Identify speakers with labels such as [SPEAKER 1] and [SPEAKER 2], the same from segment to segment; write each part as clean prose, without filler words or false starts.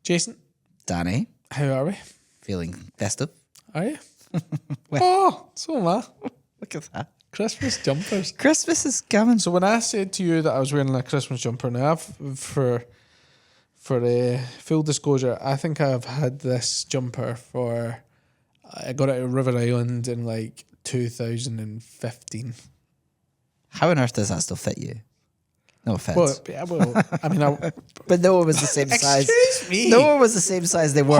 [SPEAKER 1] Jason.
[SPEAKER 2] Danny.
[SPEAKER 1] How are we?
[SPEAKER 2] Feeling festive.
[SPEAKER 1] Are you?
[SPEAKER 2] Well,
[SPEAKER 1] Oh, so am I.
[SPEAKER 2] look at that.
[SPEAKER 1] Christmas jumpers.
[SPEAKER 2] Christmas is coming.
[SPEAKER 1] So when I said to you that I was wearing a Christmas jumper now, for full disclosure, I think I've had this jumper I got it at River Island in like 2015.
[SPEAKER 2] How on earth does that still fit you? No offense.
[SPEAKER 1] Well, I mean,
[SPEAKER 2] but no one was the same size.
[SPEAKER 1] Excuse me.
[SPEAKER 2] No one was the same size they were.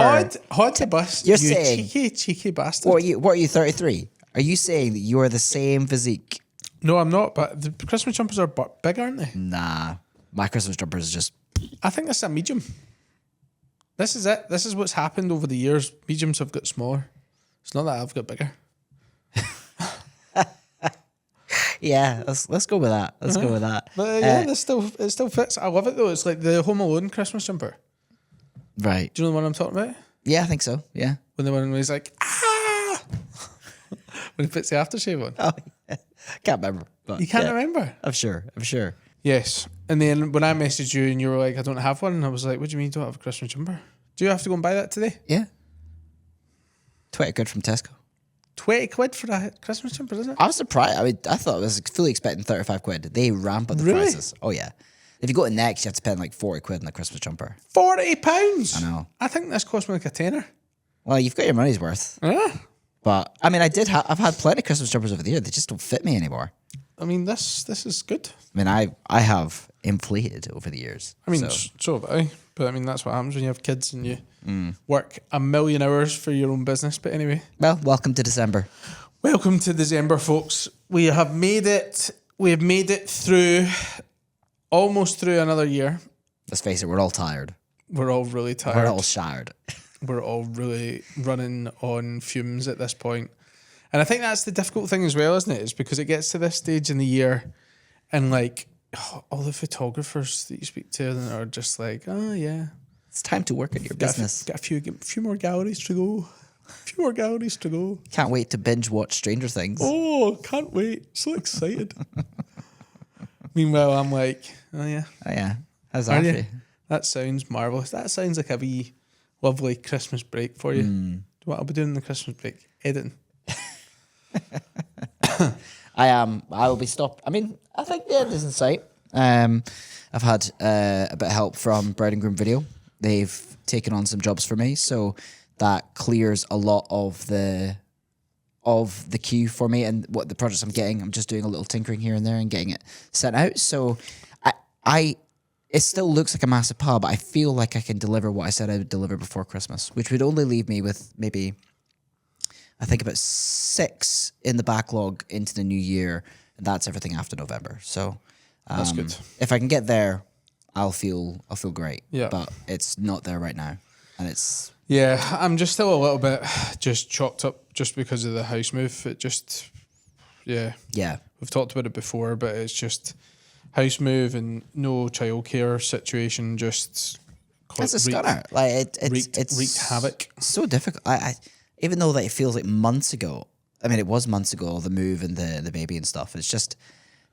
[SPEAKER 1] Hot to bust.
[SPEAKER 2] You're
[SPEAKER 1] you
[SPEAKER 2] saying-
[SPEAKER 1] cheeky bastard.
[SPEAKER 2] What are you, 33? Are you saying that you are the same physique?
[SPEAKER 1] No, I'm not. But the Christmas jumpers are big, aren't they?
[SPEAKER 2] Nah. My Christmas jumper is just...
[SPEAKER 1] I think that's a medium. This is it. This is what's happened over the years. Mediums have got smaller. It's not that I've got bigger.
[SPEAKER 2] Yeah, let's go with that. Let's go with that.
[SPEAKER 1] But yeah, it still fits. I love it though. It's like the Home Alone Christmas jumper.
[SPEAKER 2] Right.
[SPEAKER 1] Do you know the one I'm talking about?
[SPEAKER 2] Yeah, I think so. Yeah.
[SPEAKER 1] When the one where he's like, ah! When he puts the aftershave on.
[SPEAKER 2] Oh, yeah. Can't remember. But
[SPEAKER 1] You can't
[SPEAKER 2] yeah.
[SPEAKER 1] remember?
[SPEAKER 2] I'm sure.
[SPEAKER 1] Yes. And then when I messaged you and you were like, I don't have one, and I was like, what do you mean you don't have a Christmas jumper? Do you have to go and buy that today?
[SPEAKER 2] Yeah. 20 quid from Tesco.
[SPEAKER 1] 20 quid for a Christmas jumper, isn't it?
[SPEAKER 2] I was surprised. I mean, I thought I was fully expecting 35 quid. They ramp up the
[SPEAKER 1] Really?
[SPEAKER 2] prices. Oh, yeah. If you go to Next, you have to spend like 40 quid on a Christmas jumper.
[SPEAKER 1] £40.
[SPEAKER 2] I know.
[SPEAKER 1] I think this cost me like a tenner.
[SPEAKER 2] Well, you've got your money's worth.
[SPEAKER 1] Yeah.
[SPEAKER 2] But, I mean, I've had plenty of Christmas jumpers over the year. They just don't fit me anymore.
[SPEAKER 1] I mean, this is good.
[SPEAKER 2] I mean, I have inflated over the years.
[SPEAKER 1] I mean, so have I. But I mean, that's what happens when you have kids and you work a million hours for your own business. But anyway.
[SPEAKER 2] Well, welcome to December.
[SPEAKER 1] Welcome to December, folks. We have made it. We have made it through, almost through another year.
[SPEAKER 2] Let's face it, we're all tired.
[SPEAKER 1] We're all really tired.
[SPEAKER 2] We're all shattered.
[SPEAKER 1] We're all really running on fumes at this point. And I think that's the difficult thing as well, isn't it? Is because it gets to this stage in the year and like all the photographers that you speak to are just like, oh yeah.
[SPEAKER 2] It's time to work at your business.
[SPEAKER 1] Got a few more galleries to go. A few more galleries to go.
[SPEAKER 2] Can't wait to binge watch Stranger Things.
[SPEAKER 1] Oh, can't wait. So excited. Meanwhile, I'm like, oh yeah.
[SPEAKER 2] Oh, yeah. How's that for you?
[SPEAKER 1] That sounds marvellous. That sounds like a wee lovely Christmas break for you. What I'll be doing in the Christmas break? Editing.
[SPEAKER 2] I will be stopped. I mean, I think the end is in sight. I've had a bit of help from Bride Groom Video. They've taken on some jobs for me, so that clears a lot of the queue for me and what the projects I'm getting. I'm just doing a little tinkering here and there and getting it sent out. So it still looks like a massive pile, but I feel like I can deliver what I said I would deliver before Christmas, which would only leave me with maybe, I think, about 6 in the backlog into the new year, and that's everything after November. So
[SPEAKER 1] That's good.
[SPEAKER 2] If I can get there, I'll feel great.
[SPEAKER 1] Yeah.
[SPEAKER 2] But it's not there right now, and it's
[SPEAKER 1] I'm just still a little bit just chopped up just because of the house move. It just, yeah. We've talked about it before, but it's just house move and no childcare situation. Just
[SPEAKER 2] it's a stunner. Like it's
[SPEAKER 1] wreaked havoc.
[SPEAKER 2] So difficult. I even though that it feels like months ago. I mean, it was months ago, the move and the baby and stuff. It's just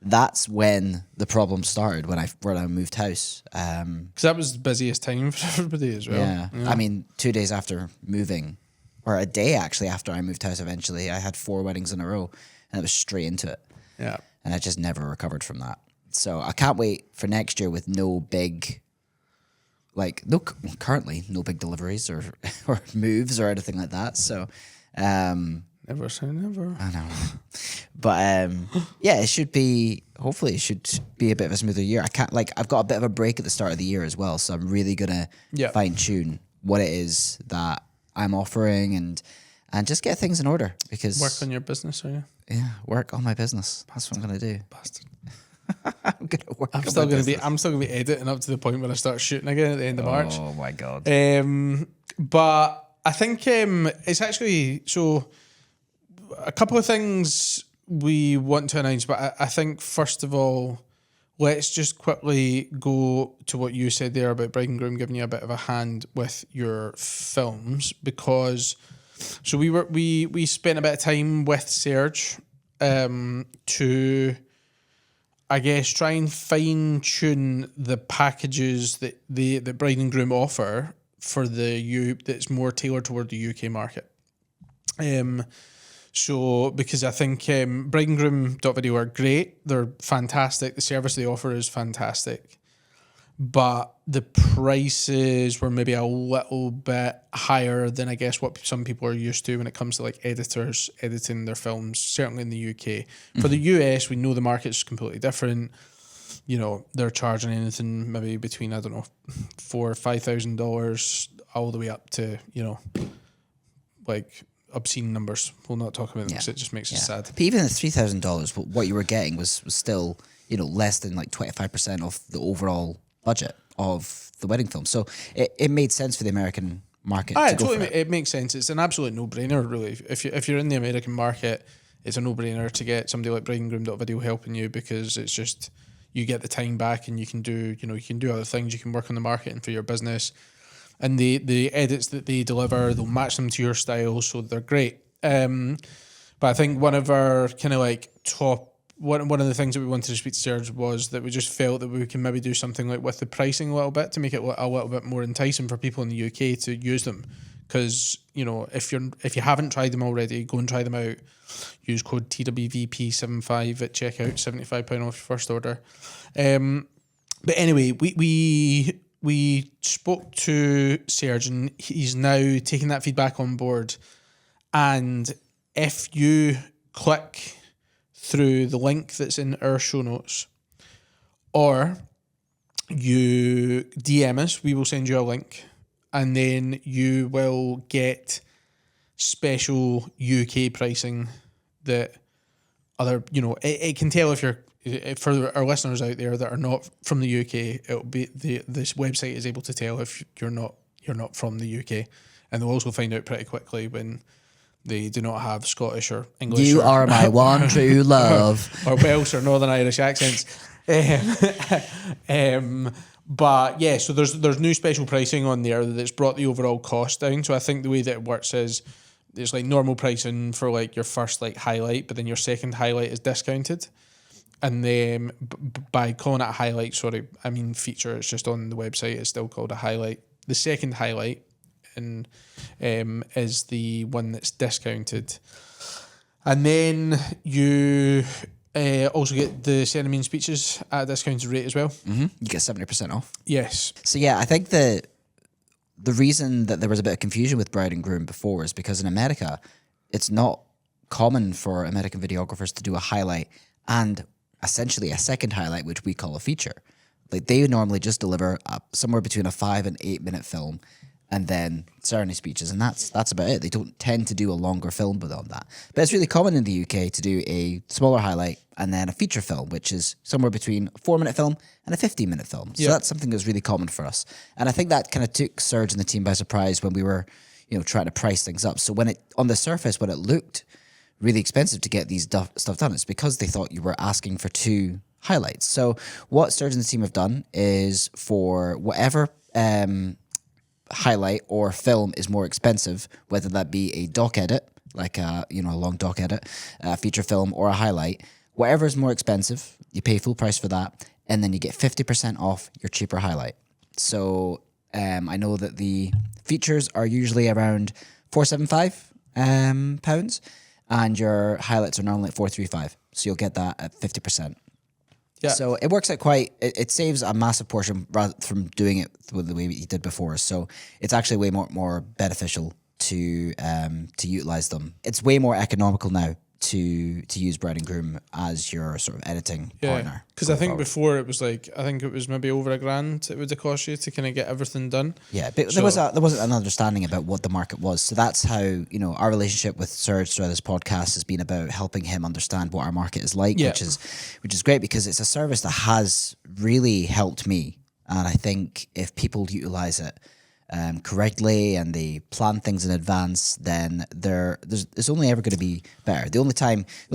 [SPEAKER 2] that's when the problem started when I moved house.
[SPEAKER 1] Because that was the busiest time for everybody as well.
[SPEAKER 2] Yeah. I mean, 2 days after moving, or a day actually after I moved house eventually, I had 4 weddings in a row, and it was straight into it.
[SPEAKER 1] Yeah.
[SPEAKER 2] And I just never recovered from that. So I can't wait for next year with no big, currently no big deliveries or moves or anything like that. So,
[SPEAKER 1] Never say never.
[SPEAKER 2] I know. But yeah, hopefully it should be a bit of a smoother year. I've got a bit of a break at the start of the year as well. So I'm really going to fine tune what it is that I'm offering and just get things in order because
[SPEAKER 1] Work on your business, are you?
[SPEAKER 2] Yeah, work on my business. That's what I'm going to do.
[SPEAKER 1] Bastard.
[SPEAKER 2] I'm going to work
[SPEAKER 1] I'm
[SPEAKER 2] on
[SPEAKER 1] still
[SPEAKER 2] my
[SPEAKER 1] going to be.
[SPEAKER 2] business.
[SPEAKER 1] I'm still going to be editing up to the point when I start shooting again at the end of March.
[SPEAKER 2] Oh my God.
[SPEAKER 1] But I think it's actually so. A couple of things we want to announce, but I think first of all, let's just quickly go to what you said there about Bride and Groom giving you a bit of a hand with your films, because so we spent a bit of time with Serge to, I guess, try and fine tune the packages that Bride and Groom offer for that's more tailored toward the UK market. So because I think Bride and Groom.video are great, they're fantastic. The service they offer is fantastic, but the prices were maybe a little bit higher than I guess what some people are used to when it comes to like editors editing their films, certainly in the UK. For the US, we know the market's completely different. You know, they're charging anything maybe between, I don't know, $4,000 or $5,000 all the way up to, you know, like obscene numbers. We'll not talk about them because it just makes us sad.
[SPEAKER 2] But even at $3,000, what you were getting was still, you know, less than like 25% of the overall budget of the wedding film. So it made sense for the American market.
[SPEAKER 1] It makes sense. It's an absolute no-brainer, really. If you're in the American market, it's a no-brainer to get somebody like Bride and Groom.video helping you, because it's just, you get the time back and you can do other things. You can work on the marketing for your business, and the edits that they deliver, they'll match them to your style, so they're great. But I think one of our kind of like one of the things that we wanted to speak to Serge was that we just felt that we can maybe do something like with the pricing a little bit to make it a little bit more enticing for people in the UK to use them. Because, you know, if you haven't tried them already, go and try them out. Use code TWVP75 at checkout, £75 off your first order. But anyway, we spoke to Serge, and he's now taking that feedback on board. And if you click through the link that's in our show notes, or you DM us, we will send you a link, and then you will get special UK pricing that other, you know, it can tell if you're, for our listeners out there that are not from the UK, it'll be this website is able to tell if you're not from the UK, and they'll also find out pretty quickly when they do not have Scottish or English.
[SPEAKER 2] You are my one true love.
[SPEAKER 1] Or Welsh or Northern Irish accents. But yeah, so there's new special pricing on there that's brought the overall cost down. So I think the way that it works is there's like normal pricing for like your first like highlight, but then your second highlight is discounted. And then by calling it a highlight, feature, it's just on the website, it's still called a highlight. The second highlight is the one that's discounted. And then you also get the Shannon speeches at a discounted rate as well.
[SPEAKER 2] Mm-hmm. You get 70% off.
[SPEAKER 1] Yes.
[SPEAKER 2] So yeah, I think the reason that there was a bit of confusion with Bride and Groom before is because in America, it's not common for American videographers to do a highlight and essentially a second highlight, which we call a feature. Like they normally just deliver somewhere between a 5 and 8 minute film, and then ceremony speeches, and that's about it. They don't tend to do a longer film beyond that. But it's really common in the UK to do a smaller highlight and then a feature film, which is somewhere between a 4-minute film and a 15-minute film. So that's something that's really common for us. And I think that kind of took Serge and the team by surprise when we were, you know, trying to price things up. So when on the surface, when it looked really expensive to get these stuff done, it's because they thought you were asking for 2 highlights. So what Serge and the team have done is for whatever highlight or film is more expensive, whether that be a doc edit, like a long doc edit, a feature film, or a highlight, whatever is more expensive, you pay full price for that, and then you get 50% off your cheaper highlight. So I know that the features are usually around £475 pounds, and your highlights are normally at £435. So you'll get that at 50%. Yeah. So it works out it saves a massive portion rather from doing it the way you did before. So it's actually way more beneficial to utilize them. It's way more economical now to use Bride and Groom as your sort of editing partner.
[SPEAKER 1] Because I think before it was maybe over £1,000 it would have cost you to kind of get everything done.
[SPEAKER 2] Yeah, but there wasn't an understanding about what the market was. So that's how, you know, our relationship with Serge throughout this podcast has been about helping him understand what our market is like, which is great because it's a service that has really helped me. And I think if people utilize it correctly and they plan things in advance, then there's only ever going to be better. The only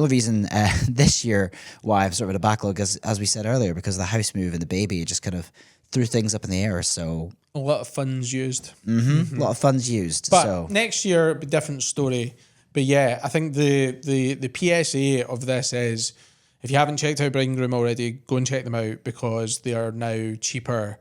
[SPEAKER 2] reason this year why I've sort of had a backlog is, as we said earlier, because of the house move and the baby, it just kind of threw things up in the air. So
[SPEAKER 1] a lot of funds used.
[SPEAKER 2] A lot of funds used.
[SPEAKER 1] But next year it'll be a different story. But yeah, I think the PSA of this is, if you haven't checked out Bride and Groom already, go and check them out because they are now cheaper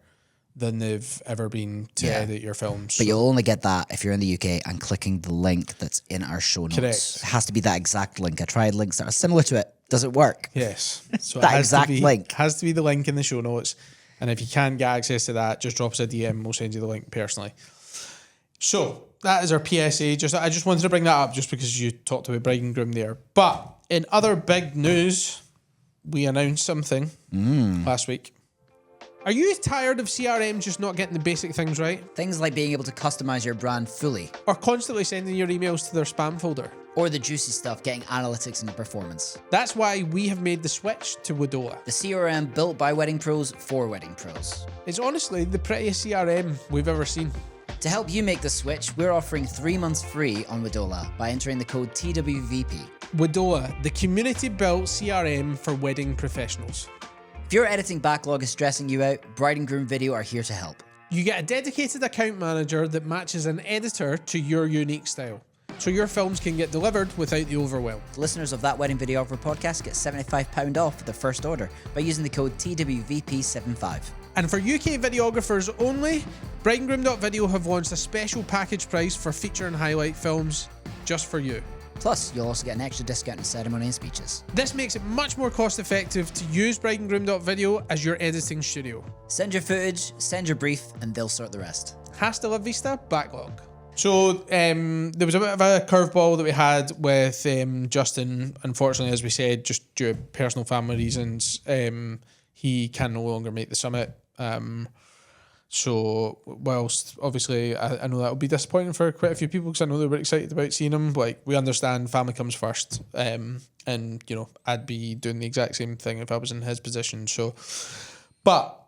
[SPEAKER 1] than they've ever been to edit your films.
[SPEAKER 2] But you'll only get that if you're in the UK and clicking the link that's in our show notes.
[SPEAKER 1] Correct.
[SPEAKER 2] It has to be that exact link. I tried links that are similar to it. Does it work?
[SPEAKER 1] Yes. So
[SPEAKER 2] That exact link.
[SPEAKER 1] Has to be the link in the show notes. And if you can't get access to that, just drop us a DM. We'll send you the link personally. So that is our PSA. I just wanted to bring that up just because you talked about Bride Groom there. But in other big news, we announced something last week. Are you tired of CRM just not getting the basic things right?
[SPEAKER 2] Things like being able to customize your brand fully.
[SPEAKER 1] Or constantly sending your emails to their spam folder?
[SPEAKER 2] Or the juicy stuff, getting analytics into performance.
[SPEAKER 1] That's why we have made the switch to Wadola.
[SPEAKER 2] The CRM built by wedding pros for wedding pros.
[SPEAKER 1] It's honestly the prettiest CRM we've ever seen.
[SPEAKER 2] To help you make the switch, we're offering 3 months free on Wadola by entering the code TWVP.
[SPEAKER 1] Wadola, the community-built CRM for wedding professionals.
[SPEAKER 2] If your editing backlog is stressing you out, Bride Groom Video are here to help.
[SPEAKER 1] You get a dedicated account manager that matches an editor to your unique style, so your films can get delivered without the overwhelm.
[SPEAKER 2] Listeners of That Wedding Videographer podcast get £75 off for their first order by using the code TWVP75.
[SPEAKER 1] And for UK videographers only, brideandgroom.video have launched a special package price for feature and highlight films just for you.
[SPEAKER 2] Plus, you'll also get an extra discount in ceremony and speeches.
[SPEAKER 1] This makes it much more cost effective to use brideandgroom.video as your editing studio.
[SPEAKER 2] Send your footage, send your brief, and they'll sort the rest.
[SPEAKER 1] Hasta la vista, backlog. So there was a bit of a curveball that we had with Justin. Unfortunately, as we said, just due to personal family reasons, he can no longer make the summit. So whilst obviously I know that will be disappointing for quite a few people because I know they were excited about seeing him. Like, we understand family comes first, and you know, I'd be doing the exact same thing if I was in his position. So, but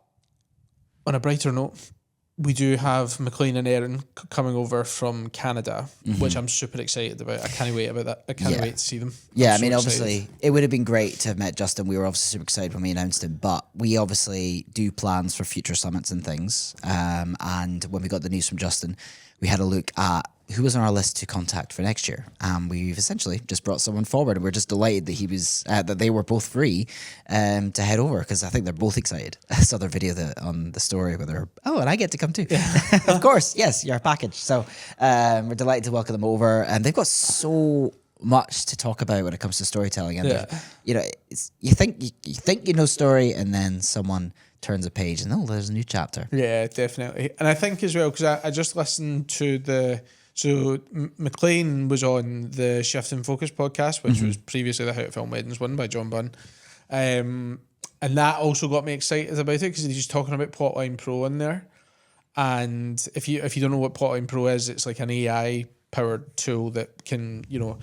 [SPEAKER 1] on a brighter note, we do have McLean Erin coming over from Canada, which I'm super excited about. I can't wait about that. I can't wait to see them.
[SPEAKER 2] Yeah,
[SPEAKER 1] I'm
[SPEAKER 2] I mean,
[SPEAKER 1] so
[SPEAKER 2] obviously,
[SPEAKER 1] excited.
[SPEAKER 2] it would have been great to have met Justin. We were obviously super excited when we announced him, but we obviously do plans for future summits and things. And when we got the news from Justin, we had a look at who was on our list to contact for next year. We've essentially just brought someone forward, and we're just delighted that he was that they were both free to head over, because I think they're both excited. I saw their video on the story where they're, and I get to come too. Yeah. Of course, yes, you're a package. So we're delighted to welcome them over, and they've got so much to talk about when it comes to storytelling. And you know, you think you know story, and then someone turns a page and there's a new chapter.
[SPEAKER 1] Yeah, definitely. And I think as well, because I just listened to McLean was on the Shift and Focus podcast, which was previously the How to Film Weddings one by John Bunn. And that also got me excited about it because he's talking about Plotline Pro in there. And if you don't know what Plotline Pro is, it's like an AI powered tool that can, you know,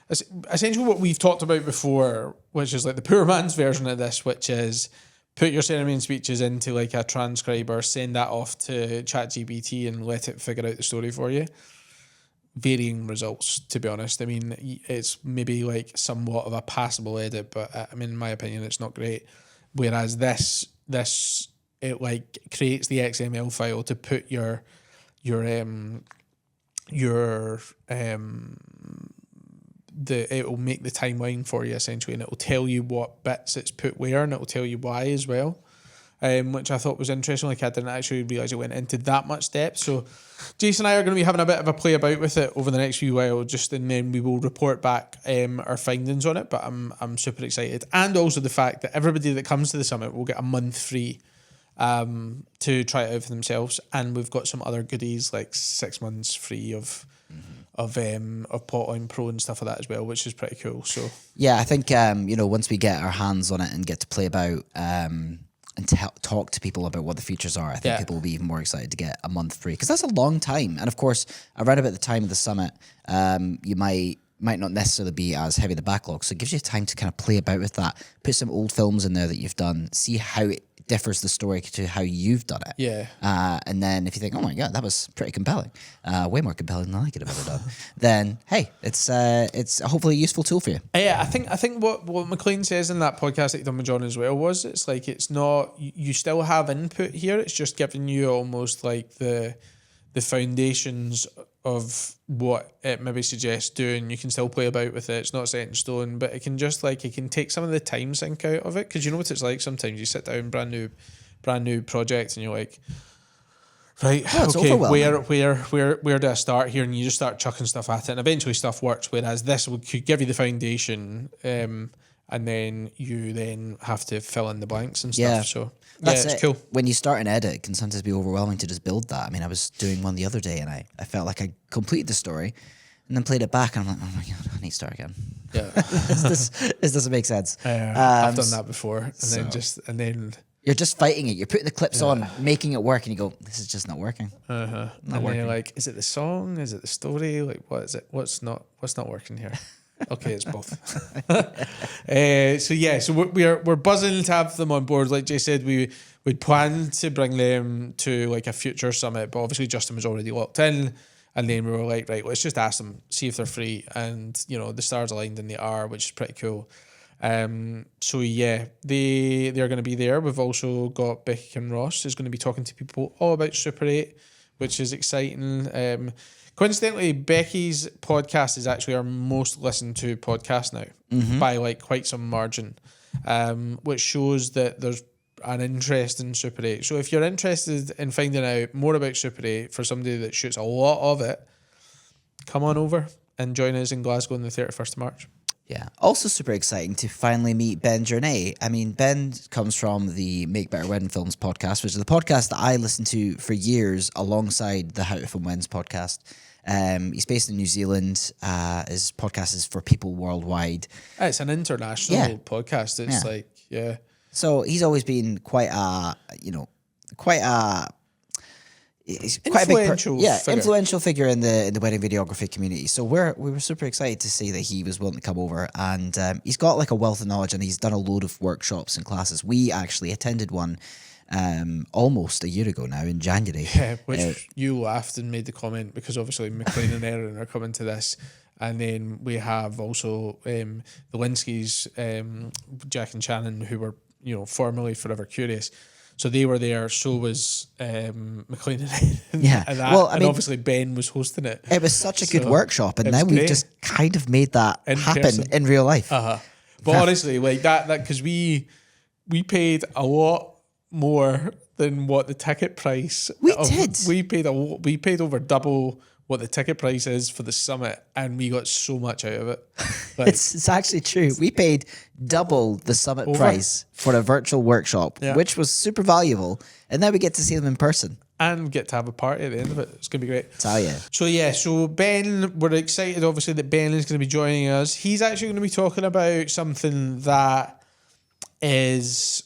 [SPEAKER 1] essentially what we've talked about before, which is like the poor man's version of this, which is put your ceremony and speeches into like a transcriber, send that off to ChatGPT and let it figure out the story for you. Varying results, to be honest. I mean, it's maybe like somewhat of a passable edit, but I mean, in my opinion, it's not great. Whereas this it like creates the XML file to put it will make the timeline for you essentially, and it will tell you what bits it's put where, and it will tell you why as well. Which I thought was interesting. Like, I didn't actually realise it went into that much depth. So Jason and I are going to be having a bit of a play about with it over the next few while, and then we will report back our findings on it. But I'm super excited. And also the fact that everybody that comes to the summit will get a month free to try it out for themselves. And we've got some other goodies like 6 months free of Plotline Pro and stuff like that as well, which is pretty cool. So
[SPEAKER 2] yeah, I think you know, once we get our hands on it and get to play about and talk to people about what the features are, I think people will be even more excited to get a month free, because that's a long time. And of course, around about the time of the summit, you might not necessarily be as heavy the backlog, so it gives you time to kind of play about with that, put some old films in there that you've done, see how it differs the story to how you've done it.
[SPEAKER 1] Yeah.
[SPEAKER 2] And then if you think, oh my God, that was pretty compelling, way more compelling than I could have ever done, then hey, it's hopefully a useful tool for you.
[SPEAKER 1] Yeah, I think what McLean says in that podcast that he done with John as well was, it's like, it's not, you still have input here, it's just giving you almost like the foundations of what it maybe suggests doing. You can still play about with it. It's not set in stone, but it can just like, it can take some of the time sink out of it. Because you know what it's like, sometimes you sit down, brand new project, and you're like, right,
[SPEAKER 2] Well, it's
[SPEAKER 1] okay,
[SPEAKER 2] overwhelming.
[SPEAKER 1] where do I start here? And you just start chucking stuff at it, and eventually stuff works. Whereas this could give you the foundation, and then you then have to fill in the blanks and stuff.
[SPEAKER 2] Yeah.
[SPEAKER 1] So
[SPEAKER 2] That's
[SPEAKER 1] it's
[SPEAKER 2] it.
[SPEAKER 1] cool.
[SPEAKER 2] When you start an edit, it can sometimes be overwhelming to just build that. I mean, I was doing one the other day and I felt like I completed the story and then played it back and I'm like, oh my God, I need to start again.
[SPEAKER 1] Yeah,
[SPEAKER 2] this doesn't make sense.
[SPEAKER 1] I've done that before, and then
[SPEAKER 2] You're just fighting it. You're putting the clips on, making it work, and you go, this is just not working.
[SPEAKER 1] and then you're like, is it the song? Is it the story? Like, what is it? What's not working here? Okay, it's both. So we're buzzing to have them on board. Like Jay said, we'd planned to bring them to like a future summit, but obviously Justin was already locked in, and then we were like, right, let's just ask them, see if they're free, and the stars aligned and they are, which is pretty cool. So yeah, they're going to be there. We've also got Becky Ross who's going to be talking to people all about Super 8, which is exciting. Coincidentally, Becky's podcast is actually our most listened to podcast now by like quite some margin, which shows that there's an interest in Super 8. So if you're interested in finding out more about Super 8 for somebody that shoots a lot of it, come on over and join us in Glasgow on the 31st of March.
[SPEAKER 2] Yeah. Also super exciting to finally meet Ben Rene. I mean, Ben comes from the Make Better Wedding Films podcast, which is the podcast that I listened to for years alongside the How to Film Weddings podcast. He's based in New Zealand. His podcast is for people worldwide.
[SPEAKER 1] It's an international podcast. It's
[SPEAKER 2] So he's always been quite a he's quite
[SPEAKER 1] influential
[SPEAKER 2] a big
[SPEAKER 1] figure.
[SPEAKER 2] influential figure in the wedding videography community. So we were super excited to see that he was willing to come over, and he's got like a wealth of knowledge, and he's done a load of workshops and classes. We actually attended one almost a year ago now in January.
[SPEAKER 1] Yeah, which you laughed and made the comment because obviously McLean and Erin are coming to this. And then we have also the Linskys, Jack and Shannon, who were, formerly Forever Curious. So they were there. So was McLean and Erin.
[SPEAKER 2] Yeah.
[SPEAKER 1] And obviously Ben was hosting it.
[SPEAKER 2] It was such a good workshop. And now we've just kind of made that happen
[SPEAKER 1] person.
[SPEAKER 2] in real life.
[SPEAKER 1] But honestly, like that because we paid a lot more than what the ticket price.
[SPEAKER 2] We did.
[SPEAKER 1] We paid over double what the ticket price is for the summit, and we got so much out of it. Like,
[SPEAKER 2] it's actually true. We paid double the summit price for a virtual workshop, which was super valuable, and now we get to see them in person.
[SPEAKER 1] And get to have a party at the end of it. It's going to be great.
[SPEAKER 2] Tell you.
[SPEAKER 1] So Ben, we're excited obviously that Ben is going to be joining us. He's actually going to be talking about something that is,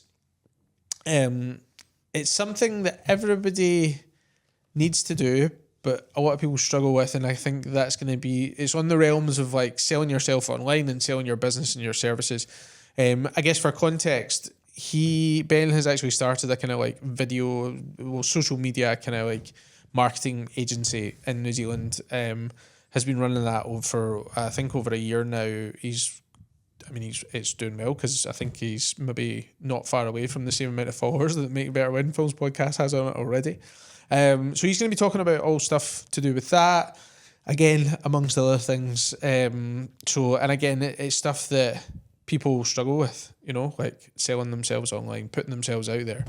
[SPEAKER 1] it's something that everybody needs to do, but a lot of people struggle with, and I think that's going to be, it's on the realms of like selling yourself online and selling your business and your services. I guess for context, Ben has actually started a kind of like social media kind of like marketing agency in New Zealand. Has been running that for I think over a year now. It's doing well because I think he's maybe not far away from the same amount of followers that Make Better Wedding Films podcast has on it already. So he's going to be talking about all stuff to do with that, again, amongst other things. And again, it's stuff that people struggle with, like selling themselves online, putting themselves out there.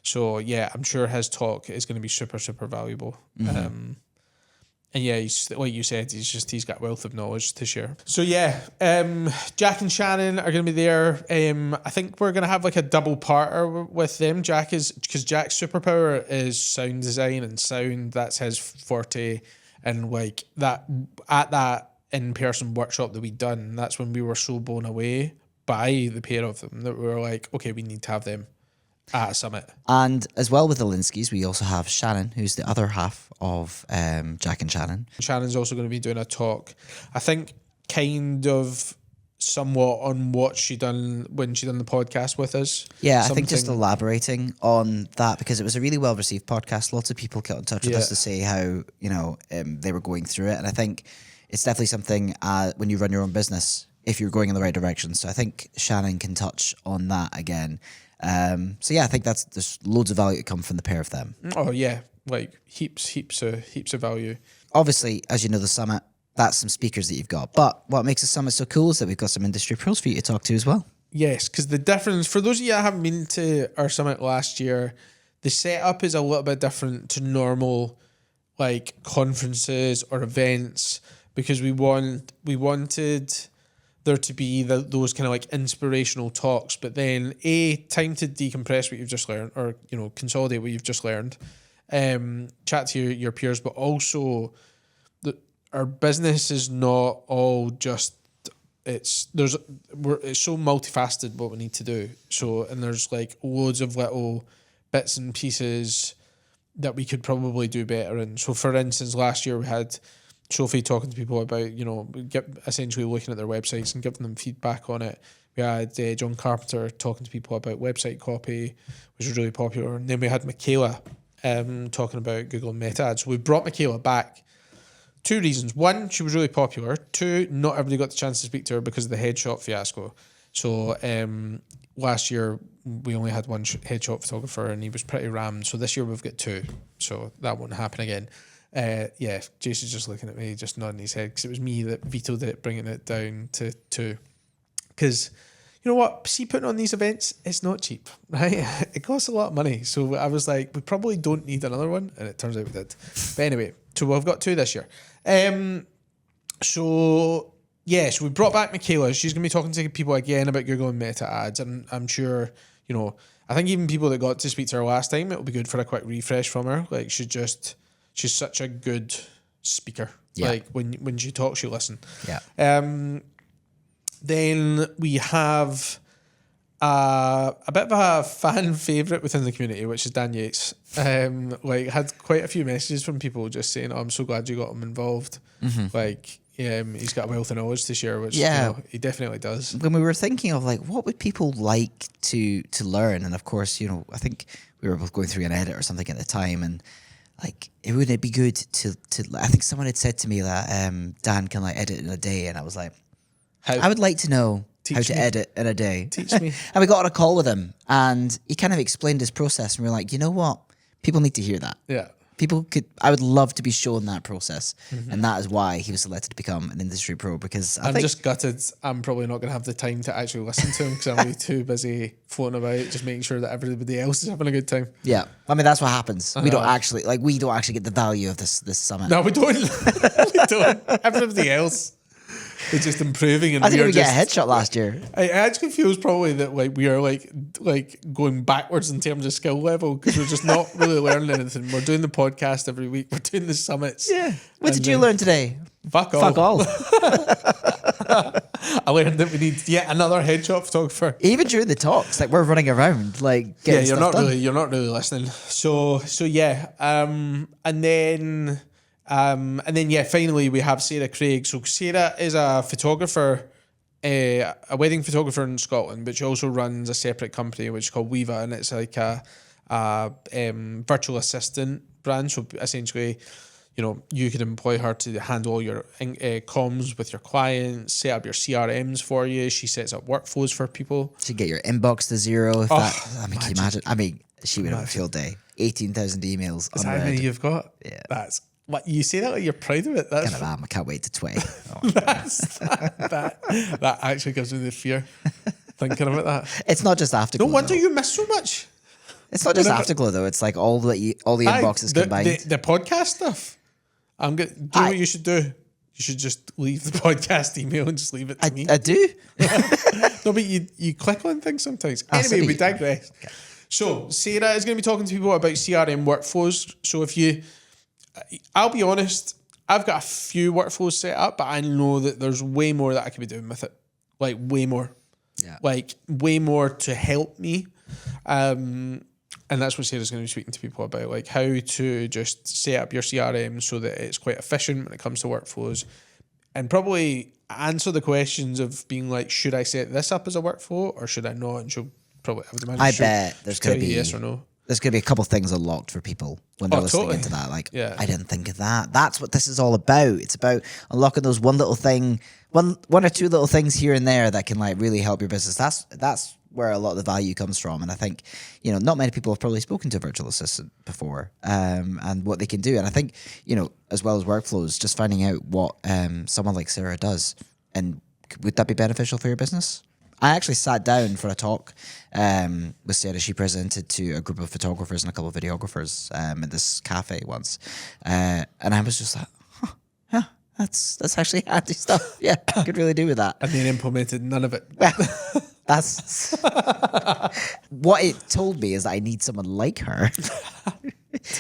[SPEAKER 1] So yeah, I'm sure his talk is going to be super, super valuable. Mm-hmm. And yeah, he's, like you said, he's got a wealth of knowledge to share. So yeah, Jack and Shannon are going to be there. I think we're going to have like a double parter with them. Because Jack's superpower is sound design and sound. That's his forte. And like that, at that in-person workshop that we'd done, that's when we were so blown away by the pair of them that we were like, okay, we need to have them at a summit.
[SPEAKER 2] And as well with the Linskys, we also have Shannon, who's the other half of Jack and Shannon.
[SPEAKER 1] Shannon's also going to be doing a talk, I think, kind of somewhat on what she done when she done the podcast with us.
[SPEAKER 2] Yeah, I think just elaborating on that, because it was a really well received podcast. Lots of people got in touch with us to say how they were going through it, and I think it's definitely something when you run your own business, if you're going in the right direction. So I think Shannon can touch on that again. So yeah, I think there's loads of value to come from the pair of them.
[SPEAKER 1] Oh yeah, like heaps of value.
[SPEAKER 2] Obviously, as you know, the summit, that's some speakers that you've got. But what makes the summit so cool is that we've got some industry pros for you to talk to as well.
[SPEAKER 1] Yes, because the difference, for those of you that haven't been to our summit last year, the setup is a little bit different to normal like conferences or events, because we wanted there to be those kind of like inspirational talks, but then time to decompress what you've just learned, or consolidate what you've just learned, chat to your peers, but also our business is not all just it's so multifaceted what we need to do. So, and there's like loads of little bits and pieces that we could probably do better in. So for instance, last year we had Sophie talking to people about, essentially looking at their websites and giving them feedback on it. We had John Carpenter talking to people about website copy, which was really popular. And then we had Michaela talking about Google and Meta ads. So we brought Michaela back. 2 reasons. 1, she was really popular. 2, not everybody got the chance to speak to her because of the headshot fiasco. So last year we only had 1 headshot photographer and he was pretty rammed. So this year we've got 2. So that won't happen again. Jason's just looking at me, just nodding his head, because it was me that vetoed it, bringing it down to 2. Because you know what? See, putting on these events, it's not cheap, right? It costs a lot of money. So I was like, we probably don't need another one. And it turns out we did. But anyway, so we've got 2 this year. So we brought back Michaela. She's going to be talking to people again about Google and Meta ads. And I'm sure, I think even people that got to speak to her last time, it'll be good for a quick refresh from her. Like, she's such a good speaker. Yeah. Like when she talks, you listen.
[SPEAKER 2] Yeah.
[SPEAKER 1] Then we have a bit of a fan favourite within the community, which is Dan Yates. Had quite a few messages from people just saying, "Oh, I'm so glad you got him involved." Mm-hmm. He's got a wealth of knowledge to share, which he definitely does.
[SPEAKER 2] When we were thinking of what would people like to learn, and of course, I think we were both going through an edit or something at the time, and wouldn't it be good to I think someone had said to me that Dan can edit in a day, and I was like, I would like to know how to edit in a day.
[SPEAKER 1] Teach me.
[SPEAKER 2] And we got on a call with him, and he kind of explained his process, and we were like, you know what? People need to hear that.
[SPEAKER 1] Yeah.
[SPEAKER 2] I would love to be shown that process. Mm-hmm. And that is why he was selected to become an industry pro, because
[SPEAKER 1] I'm just gutted. I'm probably not going to have the time to actually listen to him because I'm really too busy floating about, just making sure that everybody else is having a good time.
[SPEAKER 2] Yeah. I mean, that's what happens. We don't actually get the value of this summit.
[SPEAKER 1] No, we don't. We don't. Everybody else is just improving. And
[SPEAKER 2] I think we get a headshot last year.
[SPEAKER 1] It actually feels probably that we are like going backwards in terms of skill level, because we're just not really learning anything. We're doing the podcast every week. We're doing the summits.
[SPEAKER 2] Yeah. What did you learn today?
[SPEAKER 1] Fuck all.
[SPEAKER 2] Fuck all.
[SPEAKER 1] I learned that we need yet another headshot photographer.
[SPEAKER 2] Even during the talks, we're running around, getting stuff done.
[SPEAKER 1] You're not really listening. So yeah. And then finally we have Sarah Craig. So Sarah is a photographer, a wedding photographer in Scotland, but she also runs a separate company which is called Viva, and it's like a virtual assistant brand. So essentially, you could employ her to handle all your comms with your clients, set up your CRMs for you. She sets up workflows for people.
[SPEAKER 2] She'd get your inbox to zero. Can you imagine? I mean, she would have a field day. 18,000 emails.
[SPEAKER 1] Is that how many you've got?
[SPEAKER 2] Yeah.
[SPEAKER 1] That's what you say that like you're proud of it. That's
[SPEAKER 2] kind of am. I can't wait to 20.
[SPEAKER 1] That actually gives me the fear thinking about that.
[SPEAKER 2] It's not just Afterglow.
[SPEAKER 1] No wonder you miss so much.
[SPEAKER 2] It's not just Afterglow though. It's all the inboxes combined.
[SPEAKER 1] The podcast stuff. I'm good. Do you know what you should do? You should just leave the podcast email and just leave it to me.
[SPEAKER 2] I do.
[SPEAKER 1] No, but you click on things sometimes. Anyway, we digress. Okay. So Sarah is going to be talking to people about CRM workflows. So I'll be honest, I've got a few workflows set up, but I know that there's way more that I could be doing with it. Way more.
[SPEAKER 2] Yeah.
[SPEAKER 1] Way more to help me. And that's what Sarah's going to be speaking to people about, how to just set up your CRM so that it's quite efficient when it comes to workflows, and probably answer the questions of being should I set this up as a workflow or should I not? And she'll probably, I would imagine,
[SPEAKER 2] I bet there's going to be
[SPEAKER 1] yes or no.
[SPEAKER 2] There's going to be a couple things unlocked for people when they're listening into that. I didn't think of that. That's what this is all about. It's about unlocking those one or two little things here and there that can really help your business. That's where a lot of the value comes from. And I think, not many people have probably spoken to a virtual assistant before, and what they can do. And I think, as well as workflows, just finding out what someone like Sarah does, and would that be beneficial for your business? I actually sat down for a talk with Sarah. She presented to a group of photographers and a couple of videographers in this cafe once. And I was just like, yeah, that's actually handy stuff. Yeah, could really do with that.
[SPEAKER 1] And then implemented none of it.
[SPEAKER 2] That's what it told me is that I need someone like her.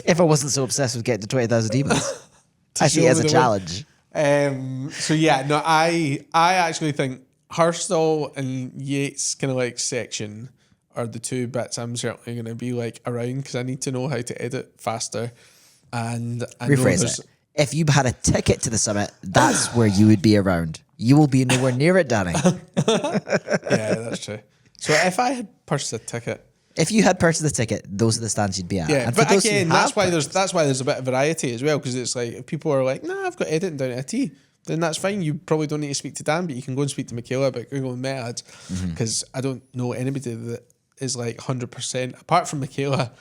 [SPEAKER 2] If I wasn't so obsessed with getting to 20,000 emails, I see it as a challenge.
[SPEAKER 1] So yeah, no, I actually think Herstall and Yates kind of like section are the two bits I'm certainly going to be like around because I need to know how to edit faster. And I
[SPEAKER 2] rephrase it. If you had a ticket to the summit, that's where you would be around. You will be nowhere near it, Danny.
[SPEAKER 1] Yeah, that's true. So if I had purchased a ticket,
[SPEAKER 2] if you had purchased the ticket, those are the stands you'd be at.
[SPEAKER 1] Yeah,
[SPEAKER 2] and
[SPEAKER 1] but again, that's why there's a bit of variety as well because it's like if people are like, nah, I've got editing down to a T, then that's fine. You probably don't need to speak to Dan, but you can go and speak to Michaela about Google and Meta ads because I don't know anybody that is like 100%. Apart from Michaela,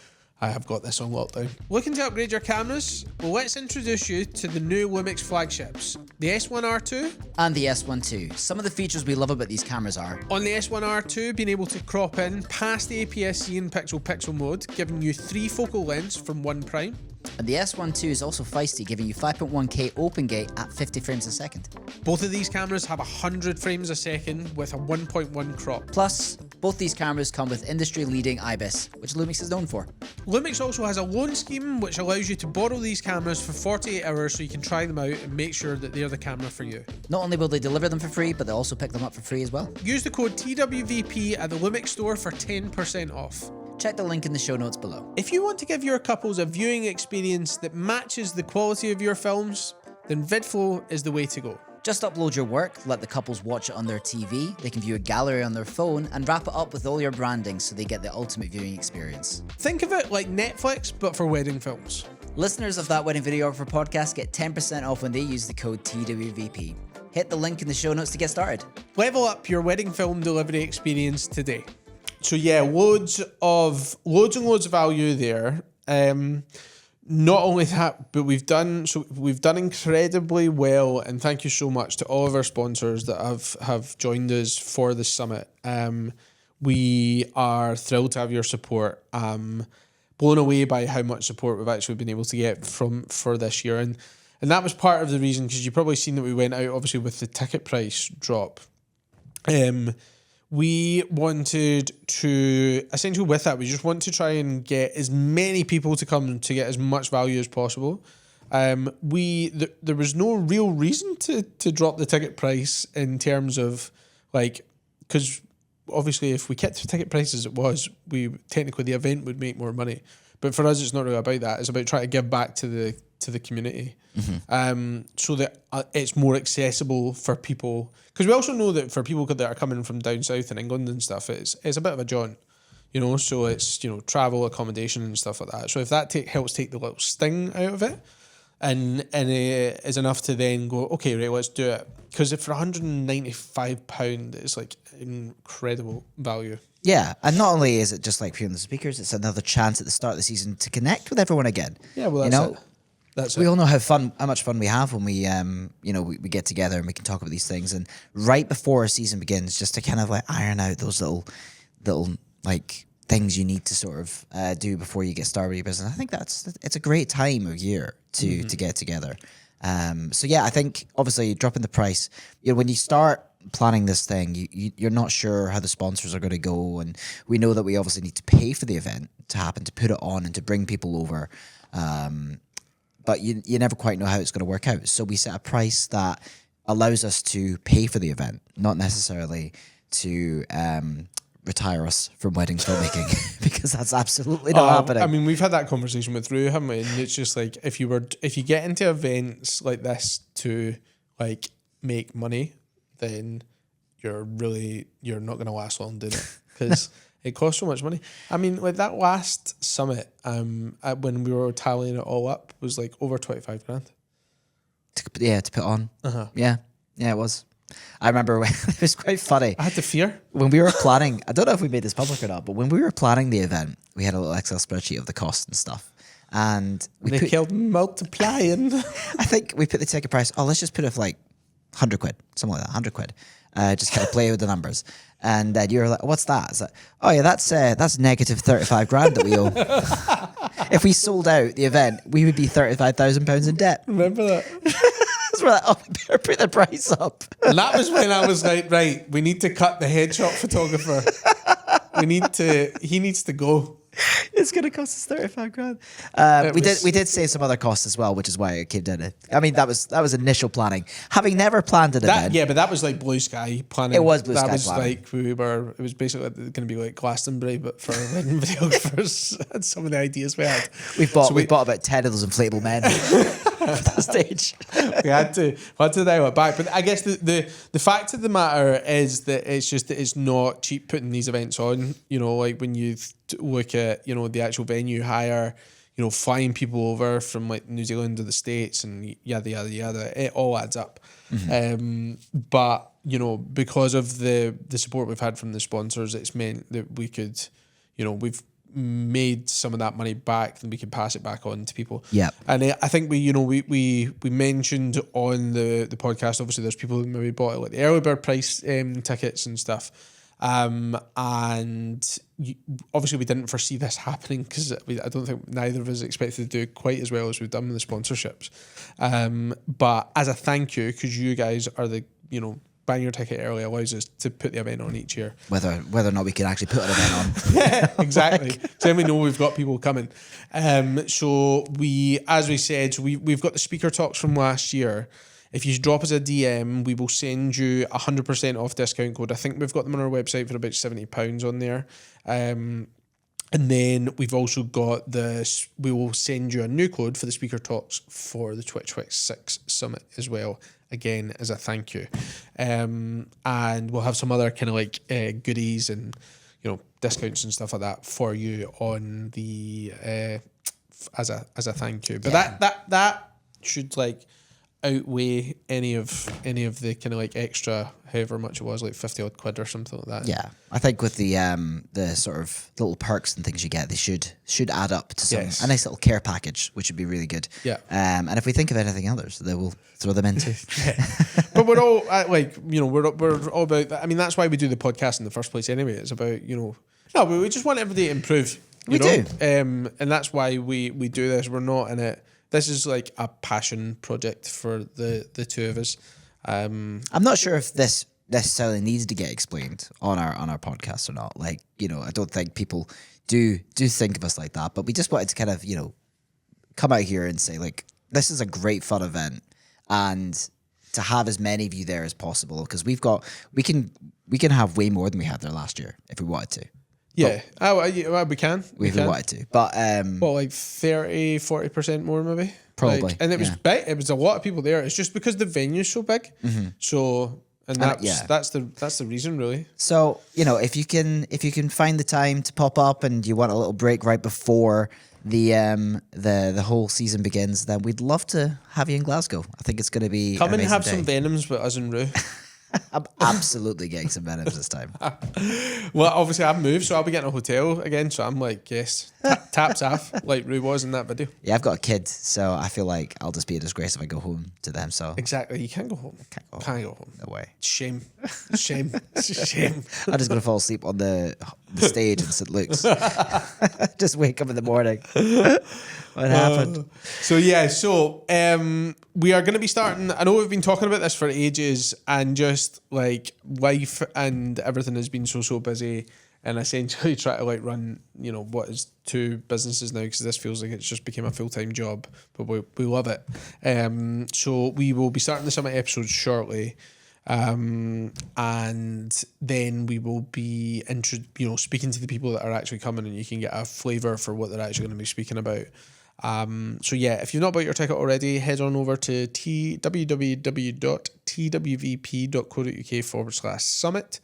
[SPEAKER 1] I have got this on lockdown. Looking to upgrade your cameras? Well, let's introduce you to the new Lumix flagships, the S1R2
[SPEAKER 2] and the S1 II. Some of the features we love about these cameras are
[SPEAKER 1] on the S1R2 being able to crop in past the APS-C and pixel mode, giving you 3 focal lengths from 1 prime.
[SPEAKER 2] And the S1 II is also feisty, giving you 5.1K open gate at 50 frames a second.
[SPEAKER 1] Both of these cameras have 100 frames a second with a 1.1 crop.
[SPEAKER 2] Plus, both these cameras come with industry-leading IBIS, which Lumix is known for.
[SPEAKER 1] Lumix also has a loan scheme which allows you to borrow these cameras for 48 hours so you can try them out and make sure that they're the camera for you.
[SPEAKER 2] Not only will they deliver them for free, but they'll also pick them up for free as well.
[SPEAKER 1] Use the code TWVP at the Lumix store for 10% off.
[SPEAKER 2] Check the link in the show notes below.
[SPEAKER 1] If you want to give your couples a viewing experience that matches the quality of your films, then VidFlow is the way to go.
[SPEAKER 2] Just upload your work, let the couples watch it on their TV, they can view a gallery on their phone, and wrap it up with all your branding so they get the ultimate viewing experience.
[SPEAKER 1] Think of it like Netflix, but for wedding films.
[SPEAKER 2] Listeners of That Wedding Videographer podcast get 10% off when they use the code TWVP. Hit the link in the show notes to get started.
[SPEAKER 1] Level up your wedding film delivery experience today. So yeah, loads and loads of value there. Not only that, but we've done incredibly well, and thank you so much to all of our sponsors that have joined us for the summit. We are thrilled to have your support. Blown away by how much support we've actually been able to get for this year, and that was part of the reason because you've probably seen that we went out obviously with the ticket price drop. We wanted to, essentially with that, we just want to try and get as many people to come to get as much value as possible. There was no real reason to drop the ticket price in terms of like, because obviously if we kept the ticket price as it was, technically the event would make more money. But for us, it's not really about that. It's about trying to give back to the community, so that it's more accessible for people. Because we also know that for people that are coming from down south in England and stuff, it's a bit of a jaunt, So it's travel, accommodation, and stuff like that. So if that helps take the little sting out of it, and it is enough to then go, okay, right, let's do it. Because for £195, it's like incredible value.
[SPEAKER 2] Yeah, and not only is it just like hearing the speakers, it's another chance at the start of the season to connect with everyone again.
[SPEAKER 1] Yeah, well, that's it.
[SPEAKER 2] We all know how much fun we have when we we get together and we can talk about these things. And right before a season begins, just to kind of like iron out those little like things you need to sort of do before you get started with your business. I think it's a great time of year to get together. So yeah, I think obviously dropping the price, when you start planning this thing, you're not sure how the sponsors are going to go, and we know that we obviously need to pay for the event to happen, to put it on and to bring people over, but you never quite know how it's going to work out. So we set a price that allows us to pay for the event, not necessarily to retire us from wedding filmmaking, because that's absolutely not happening.
[SPEAKER 1] I mean, we've had that conversation with Rue, haven't we? And it's just like if you get into events like this to like make money, then you're not going to last long doing it because it costs so much money. I mean, like that last summit, when we were tallying it all up, was like over 25 grand.
[SPEAKER 2] To put on. Yeah, it was. I remember it was quite funny.
[SPEAKER 1] I had to fear
[SPEAKER 2] when we were planning. I don't know if we made this public or not, but when we were planning the event, we had a little Excel spreadsheet of the cost and stuff. And
[SPEAKER 1] they kept multiplying.
[SPEAKER 2] I think we put the ticket price. Oh, let's just put it like 100 quid, something like that, 100 quid. Just kind of play with the numbers. And then you're like, what's that? It's like, oh yeah, that's negative 35 grand that we owe. If we sold out the event, we would be £35,000 in debt.
[SPEAKER 1] Remember that?
[SPEAKER 2] So we're like, oh, we better put the price up.
[SPEAKER 1] And that was when I was like, right, we need to cut the headshot photographer. He needs to go.
[SPEAKER 2] It's going to cost us 35 grand. We did save some other costs as well, which is why it came down. I mean, that was initial planning. Having never planned an event.
[SPEAKER 1] Yeah, but that was like blue sky planning.
[SPEAKER 2] It was blue sky
[SPEAKER 1] planning.
[SPEAKER 2] planning.
[SPEAKER 1] It was basically going to be like Glastonbury, but for wedding videographers. And some of the ideas we had.
[SPEAKER 2] We bought about 10 of those inflatable men for the stage.
[SPEAKER 1] We had to dial it back. But I guess the fact of the matter is that it's not cheap putting these events on. You know, like when you look at, you know, the actual venue hire, you know, flying people over from like New Zealand to the States and yada yada yada, it all adds up. But you know, because of the support we've had from the sponsors, it's meant that we could, you know, we've made some of that money back and we can pass it back on to people.
[SPEAKER 2] Yeah.
[SPEAKER 1] And I think we mentioned on the podcast, obviously there's people who maybe bought like the early bird price tickets and stuff. Obviously we didn't foresee this happening because I don't think neither of us expected to do quite as well as we've done with the sponsorships. But as a thank you, because you guys are buying your ticket early allows us to put the event on each year.
[SPEAKER 2] Whether or not we can actually put an event on.
[SPEAKER 1] Yeah, exactly. So then we know we've got people coming. So as we said, we've got the speaker talks from last year. If you drop us a DM, we will send you 100% off discount code. I think we've got them on our website for about £70 on there. And then we've also got we will send you a new code for the speaker talks for the TWVS Summit as well, again, as a thank you. And we'll have some other kind of like goodies and, you know, discounts and stuff like that for you on the, as a thank you. But that should like outweigh any of the kind of like extra, however much it was, like 50 odd quid or something like that.
[SPEAKER 2] Yeah, I think with the sort of little perks and things you get, they should add up to a nice little care package, which would be really good.
[SPEAKER 1] Yeah.
[SPEAKER 2] And if we think of anything others, then we'll throw them in too.
[SPEAKER 1] But we're all we're all about that. I mean, that's why we do the podcast in the first place anyway. It's about, we just want everybody to improve.
[SPEAKER 2] We do.
[SPEAKER 1] And that's why we do this. We're not in it. This is like a passion project for the two of us.
[SPEAKER 2] I'm not sure if this necessarily needs to get explained on our podcast or not. Like, I don't think people do think of us like that, but we just wanted to kind of, come out here and say, like, this is a great fun event, and to have as many of you there as possible, because we can have way more than we had there last year if we wanted to.
[SPEAKER 1] Yeah, we can.
[SPEAKER 2] We wanted to, but
[SPEAKER 1] like 30-40% more maybe,
[SPEAKER 2] probably.
[SPEAKER 1] Like, and it was big. It was a lot of people there. It's just because the venue's so big. Mm-hmm. So that's the reason really.
[SPEAKER 2] So if you can find the time to pop up and you want a little break right before the whole season begins, then we'd love to have you in Glasgow. I think it's going to be
[SPEAKER 1] come and have some Venoms with us and Rue.
[SPEAKER 2] I'm absolutely getting some Venoms this time.
[SPEAKER 1] Well, obviously I've moved, so I'll be getting a hotel again. So I'm like, yes, taps off like Rue was in that video.
[SPEAKER 2] Yeah, I've got a kid, so I feel like I'll just be a disgrace if I go home to them. So
[SPEAKER 1] exactly, you can't go home. Can't go home.
[SPEAKER 2] No way.
[SPEAKER 1] Shame. I'm
[SPEAKER 2] just gonna fall asleep on the stage in St. Luke's. Just wake up in the morning. What happened?
[SPEAKER 1] So we are going to be starting. I know we've been talking about this for ages, and just like life and everything has been so busy, and essentially try to like run, what is two businesses now, because this feels like it's just became a full-time job, but we love it. So we will be starting the Summit episodes shortly. And then we will be speaking to the people that are actually coming, and you can get a flavour for what they're actually going to be speaking about. If you've not bought your ticket already, head on over to www.twvp.co.uk/summit.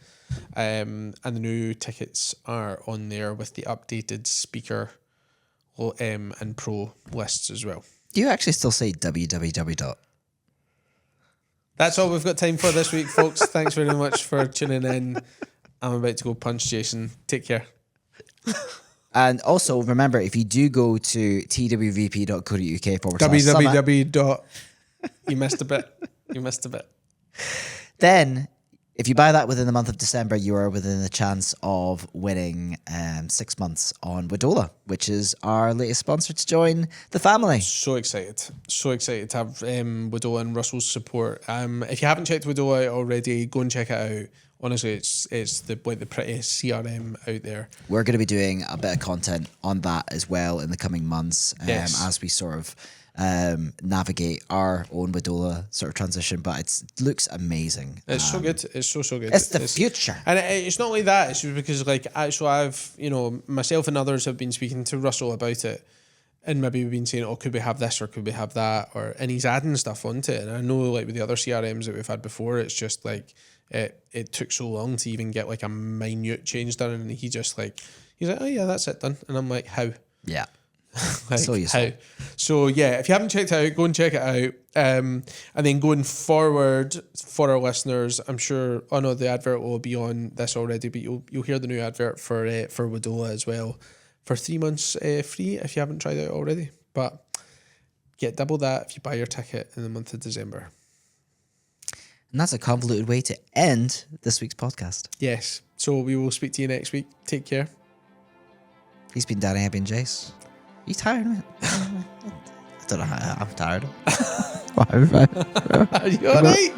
[SPEAKER 1] And the new tickets are on there with the updated speaker and pro lists as well.
[SPEAKER 2] Do you actually still say www?
[SPEAKER 1] That's all we've got time for this week, folks. Thanks very much for tuning in. I'm about to go punch Jason. Take care.
[SPEAKER 2] And also, remember, if you do go to twvp.co.uk/summit...
[SPEAKER 1] www. You missed a bit.
[SPEAKER 2] Then, if you buy that within the month of December, you are within the chance of winning 6 months on Wadola, which is our latest sponsor to join the family.
[SPEAKER 1] So excited to have Wadola and Russell's support. If you haven't checked Wadola out already, go and check it out. Honestly, it's the prettiest CRM out there.
[SPEAKER 2] We're going to be doing a bit of content on that as well in the coming months, as we sort of navigate our own Wadola sort of transition. But it looks amazing.
[SPEAKER 1] It's so good. It's so good.
[SPEAKER 2] It's the future.
[SPEAKER 1] And it's not only that. It's just because I've myself and others have been speaking to Russell about it. And maybe we've been saying, oh, could we have this or could we have that? And he's adding stuff onto it. And I know with the other CRMs that we've had before, it's just it took so long to even get a minute change done. And he's like, oh yeah, that's it done. And I'm like, how?
[SPEAKER 2] Yeah.
[SPEAKER 1] So useful. How? So yeah, if you haven't checked it out, go and check it out. And then going forward for our listeners, I'm sure, the advert will be on this already, but you'll hear the new advert for Wadola as well. For 3 months free if you haven't tried it already. But get double that if you buy your ticket in the month of December.
[SPEAKER 2] And that's a convoluted way to end this week's podcast.
[SPEAKER 1] Yes. So we will speak to you next week. Take care.
[SPEAKER 2] He's been Danny, I've been Jace. Are you tired, man? I don't know how I'm tired.
[SPEAKER 1] Are you alright?